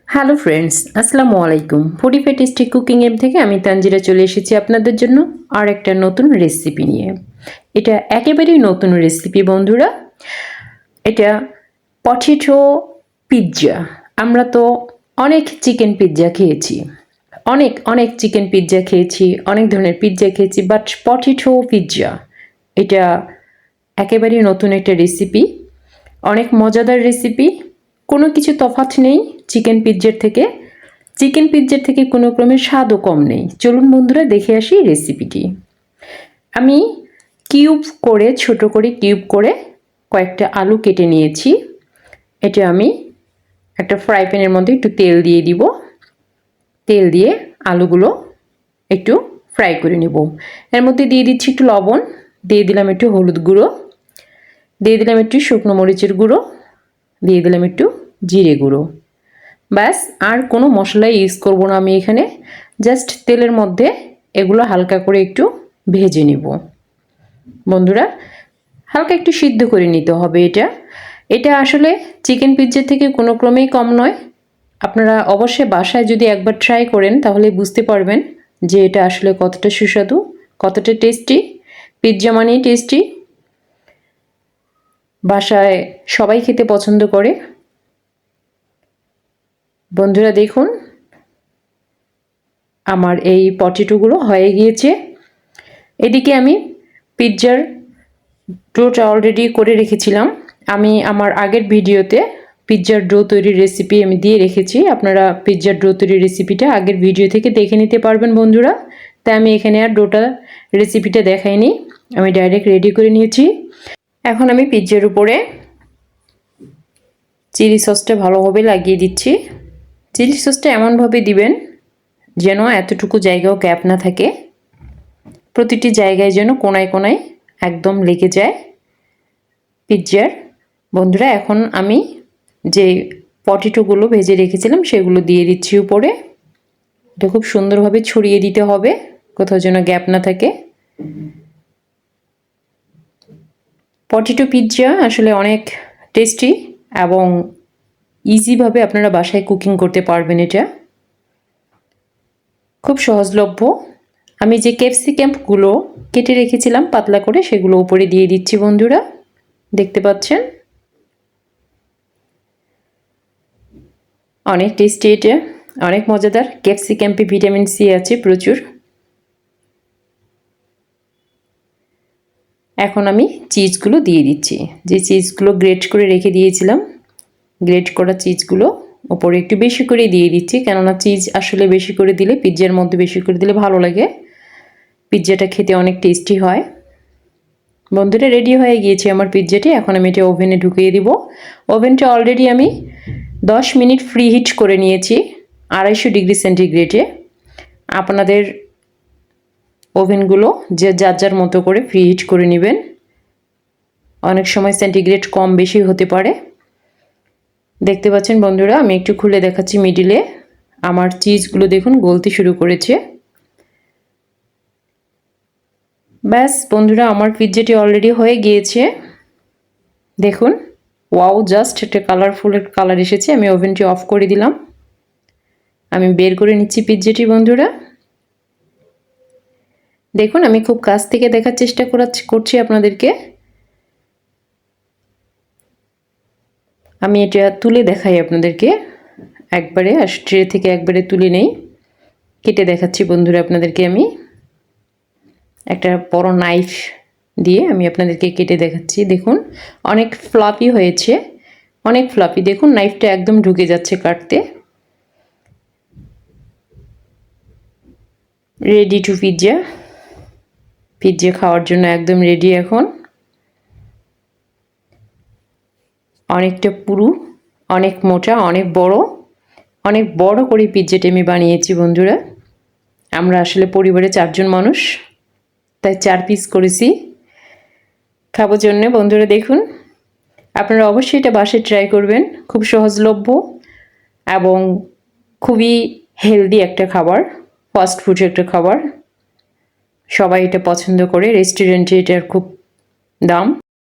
Hello friends, আসসালামু আলাইকুম। Foodie tasty cooking M থেকে আমি তানজিরা চলে এসেছি আপনাদের জন্য আর একটা নতুন রেসিপি নিয়ে। এটা একেবারেই নতুন রেসিপি বন্ধুরা। এটা পটেটো পিৎজা। আমরা তো অনেক চিকেন পিৎজা খেয়েছি, অনেক অনেক চিকেন পিৎজা খেয়েছি, অনেক ধরনের পিৎজা খেয়েছি, বাট পটেটো পিৎজা এটা একেবারেই নতুন একটা রেসিপি, অনেক মজাদার রেসিপি। কোনো কিছু তফাৎ নেই চিকেন পিৎজার থেকে। চিকেন পিৎজার থেকে কোনো ক্রমে স্বাদও কম নেই। চলুন বন্ধুরা দেখে আসি রেসিপিটি। আমি ছোট করে কিউব করে কয়েকটা আলু কেটে নিয়েছি। এটা আমি একটা ফ্রাই প্যানের মধ্যে একটু তেল দিয়ে দিব। তেল দিয়ে আলুগুলো একটু ফ্রাই করে নেব। এর মধ্যে দিয়ে দিচ্ছি একটু লবণ, দিয়ে দিলাম একটু হলুদ গুঁড়ো, দিয়ে দিলাম একটু শুকনো মরিচের গুঁড়ো, দিয়ে দিলাম একটু জিরে গুঁড়ো। ব্যাস, আর কোনো মশলা ইউজ করব না আমি এখানে। জাস্ট তেলের মধ্যে এগুলো হালকা করে একটু ভেজে নিব বন্ধুরা। হালকা একটু সিদ্ধ করে নিতে হবে এটা। এটা আসলে চিকেন পিৎজা থেকে কোনো ক্রমেই কম নয়। আপনারা অবশ্যই বাসায় যদি একবার ট্রাই করেন তাহলে বুঝতে পারবেন যে এটা আসলে কতটা সুস্বাদু, কতটা টেস্টি। পিৎজা মানেই টেস্টি, বাসায় সবাই খেতে পছন্দ করে। বন্ধুরা দেখুন, আমার এই পটেটোগুলো হয়ে গিয়েছে। এদিকে আমি পিৎজার ডোটা অলরেডি করে রেখেছিলাম। আমি আমার আগের ভিডিওতে পিৎজার ডো তৈরির রেসিপি আমি দিয়ে রেখেছি। আপনারা পিৎজার ডো তৈরির রেসিপিটা আগের ভিডিও থেকে দেখে নিতে পারবেন বন্ধুরা। তাই আমি এখানে আর ডোটা রেসিপিটা দেখাইনি, আমি ডাইরেক্ট রেডি করে নিয়েছি। এখন আমি পিৎজার উপরে চিলি সসটা ভালোভাবে লাগিয়ে দিচ্ছি। চিলি সসটা এমনভাবে দিবেন যেন এতটুকু জায়গাও গ্যাপ না থাকে, প্রতিটি জায়গায় যেন কোনায় কোনায় একদম লেগে যায় পিৎজার। বন্ধুরা এখন আমি যে পটেটোগুলো ভেজে রেখেছিলাম সেগুলো দিয়ে দিচ্ছি উপরে। এটা খুব সুন্দরভাবে ছড়িয়ে দিতে হবে, কোথাও যেন গ্যাপ না থাকে। পটেটো পিৎজা আসলে অনেক টেস্টি এবং ইজিভাবে আপনারা বাসায় কুকিং করতে পারবেন। এটা খুব সহজলভ্য। আমি যে ক্যাপসিকামগুলো কেটে রেখেছিলাম পাতলা করে সেগুলো উপরে দিয়ে দিচ্ছি বন্ধুরা, দেখতে পাচ্ছেন। অনেক টেস্টি, এটা অনেক মজাদার। ক্যাপসিকামে ভিটামিন সি আছে প্রচুর। এখন আমি চিজগুলো দিয়ে দিচ্ছি, যে চিজগুলো গ্রেট করে রেখে দিয়েছিলাম। গ্রেট করা চিজগুলো ওপরে একটু বেশি করে দিয়ে দিচ্ছি, কেননা চিজ আসলে বেশি করে দিলে, পিৎজার মধ্যে বেশি করে দিলে ভালো লাগে, পিৎজাটা খেতে অনেক টেস্টি হয়। বন্ধুরা রেডি হয়ে গিয়েছে আমার পিৎজাটি। এখন আমি এটা ওভেনে ঢুকিয়ে দিব। ওভেনটা অলরেডি আমি 10 মিনিট ফ্রি হিট করে নিয়েছি 250 ডিগ্রি সেন্টিগ্রেডে। আপনাদের ওভেনগুলো যে যার যার মতো করে ফ্রি হিট করে নেবেন। অনেক সময় সেন্টিগ্রেড কম বেশি হতে পারে। দেখতে পাচ্ছেন বন্ধুরা, আমি একটু খুলে দেখাচ্ছি মিডিলে। আমার চিজগুলো দেখুন গলতে শুরু করেছে। ব্যাস বন্ধুরা, আমার পিৎজাটি অলরেডি হয়ে গিয়েছে। দেখুন, ওয়াও, জাস্ট একটা কালারফুল কালার এসেছে। আমি ওভেনটি অফ করে দিলাম। আমি বের করে নিচ্ছি পিৎজাটি বন্ধুরা। দেখুন, আমি খুব কাছ থেকে দেখার চেষ্টা করছি আপনাদেরকে। আমি এটা তুলে দেখাই আপনাদেরকে, একবারে ট্রে থেকে একবারে তুলে নেই, কেটে দেখাচ্ছি বন্ধুরা আপনাদেরকে। আমি একটা বড় নাইফ দিয়ে আমি আপনাদেরকে কেটে দেখাচ্ছি। দেখুন, অনেক ফ্লাফি হয়েছে, অনেক ফ্লাফি। দেখুন, নাইফটা একদম ঢুকে যাচ্ছে কাটতে। Ready to pizza. পিৎজা খাওয়ার জন্য একদম রেডি এখন। অনেকটা পুরু, অনেক মোটা, অনেক বড় করে পিৎজাটা আমি বানিয়েছি বন্ধুরা। আমরা আসলে পরিবারে 4 জন মানুষ, তাই 4 পিস করেছি খাবার জন্য বন্ধুরা। দেখুন, আপনারা অবশ্যই এটা বাসায় ট্রাই করবেন। খুব সহজলভ্য এবং খুবই হেলদি একটা খাবার, ফাস্ট ফুড একটা খাবার। সবাই এটা পছন্দ করে। রেস্টুরেন্টে এটার খুব দাম।